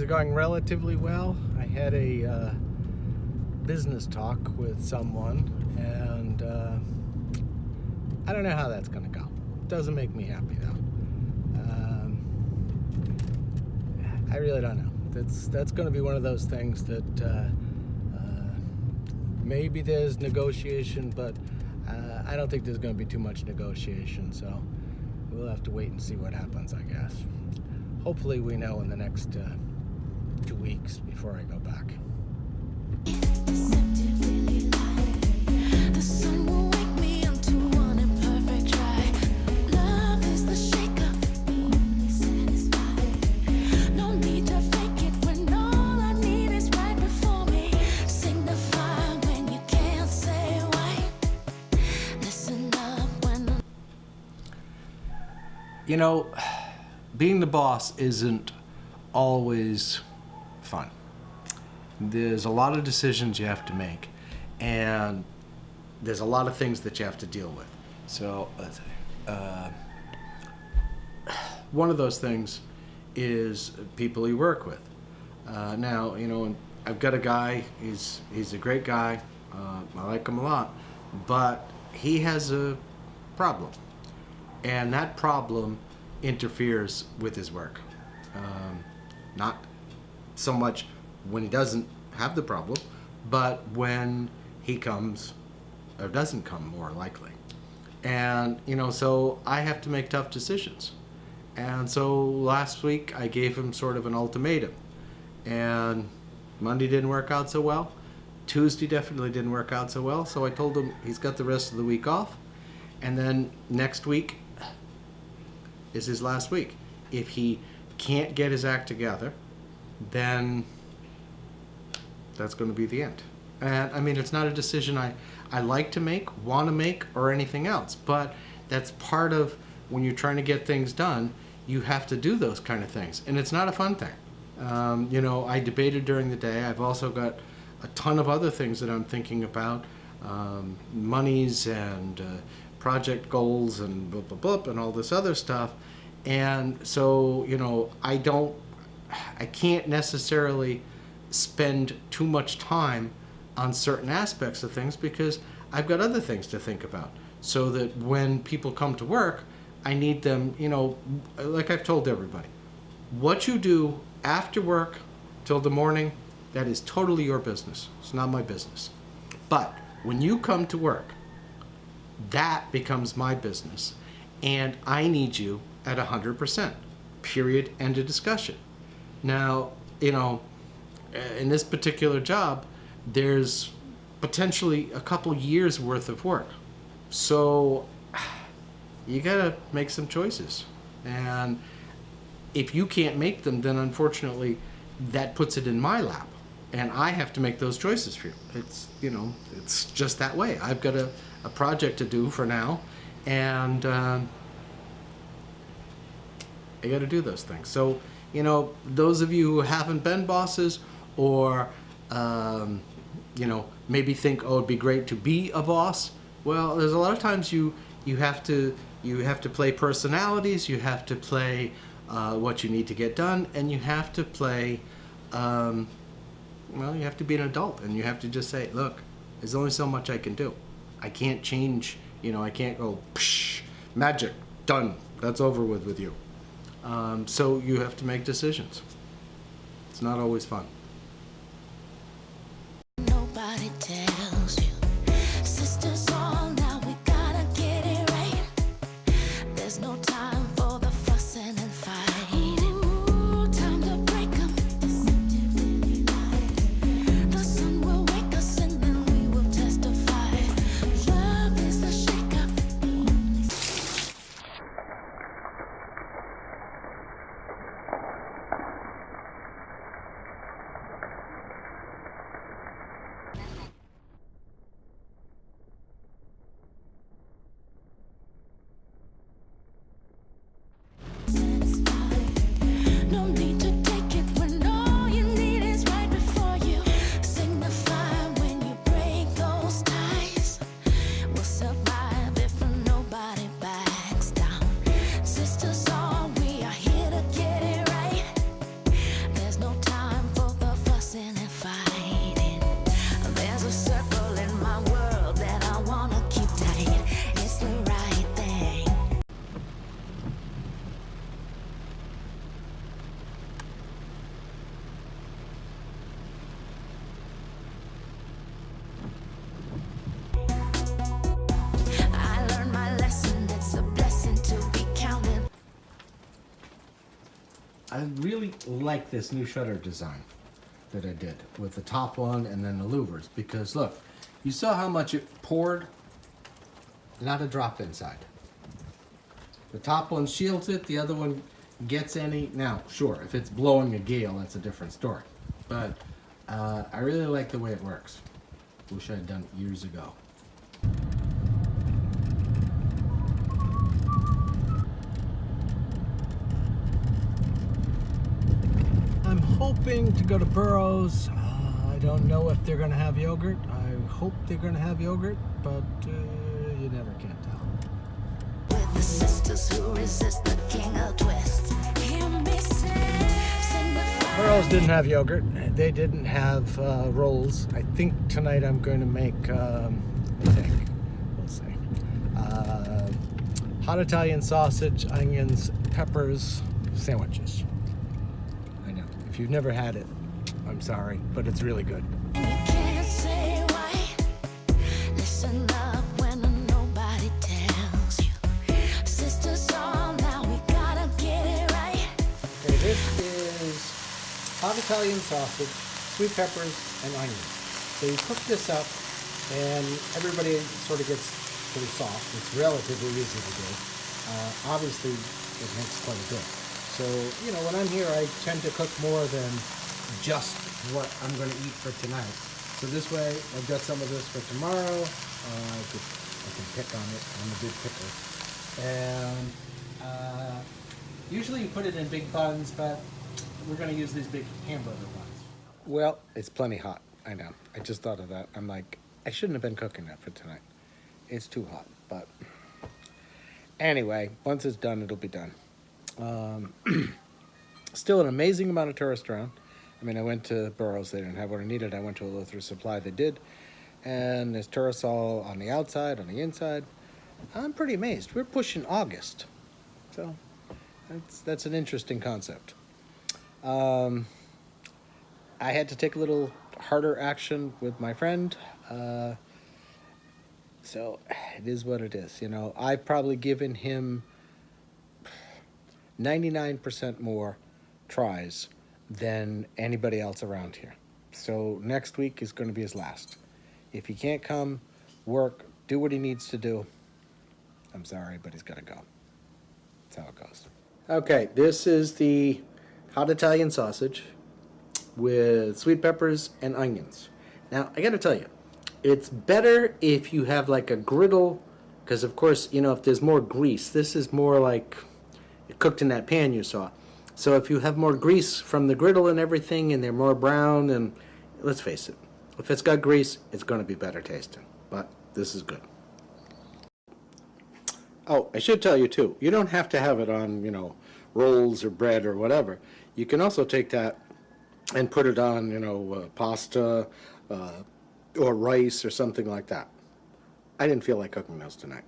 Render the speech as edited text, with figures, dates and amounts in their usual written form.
are going relatively well. I had a business talk with someone, and I don't know how that's going to go. It doesn't make me happy, though. I really don't know. That's going to be one of those things that maybe there's negotiation, but I don't think there's going to be too much negotiation, so we'll have to wait and see what happens, I guess. Hopefully we know in the next 2 weeks before I go back. You know, being the boss isn't always fun. There's a lot of decisions you have to make, and there's a lot of things that you have to deal with. So, one of those things is people you work with. Now, you know, I've got a guy, he's a great guy, I like him a lot, but he has a problem. And that problem interferes with his work. Not so much when he doesn't have the problem, but when he comes or doesn't come, more likely. And, you know, so I have to make tough decisions. And so last week I gave him sort of an ultimatum. And Monday didn't work out so well. Tuesday definitely didn't work out so well. So I told him he's got the rest of the week off. And then next week is his last week. If he can't get his act together, then that's going to be the end. And I mean, it's not a decision I like to make, want to make, or anything else, but that's part of when you're trying to get things done, you have to do those kind of things, and it's not a fun thing. You know, I debated during the day. I've also got a ton of other things that I'm thinking about, monies and project goals and blah, blah, blah, and all this other stuff. And so, you know, I can't necessarily spend too much time on certain aspects of things because I've got other things to think about. So that when people come to work, I need them, you know, like I've told everybody, what you do after work till the morning, that is totally your business. It's not my business. But when you come to work, that becomes my business, and I need you at 100%, period, end of discussion. Now, you know, in this particular job, there's potentially a couple years worth of work. So you gotta make some choices. And if you can't make them, then unfortunately that puts it in my lap. And I have to make those choices for you. It's, you know, it's just that way. I've got a project to do for now, and I got to do those things. So, you know, those of you who haven't been bosses, or you know, maybe think, oh, it'd be great to be a boss. Well, there's a lot of times you have to play personalities, you have to play what you need to get done, and you have to play. Well, you have to be an adult, and you have to just say, look, there's only so much I can do. I can't change, you know, I can't go, psh, magic, done, that's over with you. So you have to make decisions. It's not always fun. Nobody tells you, sisters all, now we gotta get it right. There's no time for the fussing and fighting. Ooh, time to break 'em. The sun will wake us and then we will testify. Love is the shake-up. I really like this new shutter design that I did with the top one and then the louvers, because look, you saw how much it poured, not a drop inside. The top one shields it, the other one gets any. Now, sure, if it's blowing a gale, that's a different story. But I really like the way it works. Wish I had done it years ago. I'm hoping to go to Burroughs. I don't know if they're going to have yogurt. I hope they're going to have yogurt, but you never can tell. With the sisters who resist the king of twists. Hear me sing the Burroughs didn't have yogurt. They didn't have rolls. I think tonight I'm going to make, we'll see. Hot Italian sausage, onions, peppers, sandwiches. I know. If you've never had it, I'm sorry, but it's really good. You can't say why. Listen up when nobody tells you. Sisters all now, we gotta get it right. Okay, this is hot Italian sausage, sweet peppers, and onions. So you cook this up, and everybody sort of gets pretty soft. It's relatively easy to do. Obviously, it makes quite a bit. So, you know, when I'm here, I tend to cook more than just what I'm going to eat for tonight. So this way, I've got some of this for tomorrow. I can pick on it. I'm a big picker. And usually you put it in big buns, but we're going to use these big hamburger buns. Well, it's plenty hot. I know. I just thought of that. I'm like, I shouldn't have been cooking that for tonight. It's too hot, but anyway, once it's done, it'll be done. Still an amazing amount of tourists around. I mean, I went to Burroughs, they didn't have what I needed. I went to Eleuthera Supply, they did. And there's tourists all on the outside, on the inside. I'm pretty amazed. We're pushing August. So that's an interesting concept. I had to take a little harder action with my friend. So it is what it is. You know, I've probably given him 99% more tries than anybody else around here. So next week is going to be his last. If he can't come, work, do what he needs to do, I'm sorry, but he's got to go. That's how it goes. Okay, this is the hot Italian sausage with sweet peppers and onions. Now, I got to tell you, it's better if you have like a griddle, because of course, you know, if there's more grease, this is more like cooked in that pan you saw. So if you have more grease from the griddle and everything, and they're more brown, and let's face it, if it's got grease, it's going to be better tasting. But this is good. Oh, I should tell you too, you don't have to have it on, you know, rolls or bread or whatever. You can also take that and put it on, you know, pasta or rice or something like that. I didn't feel like cooking those tonight.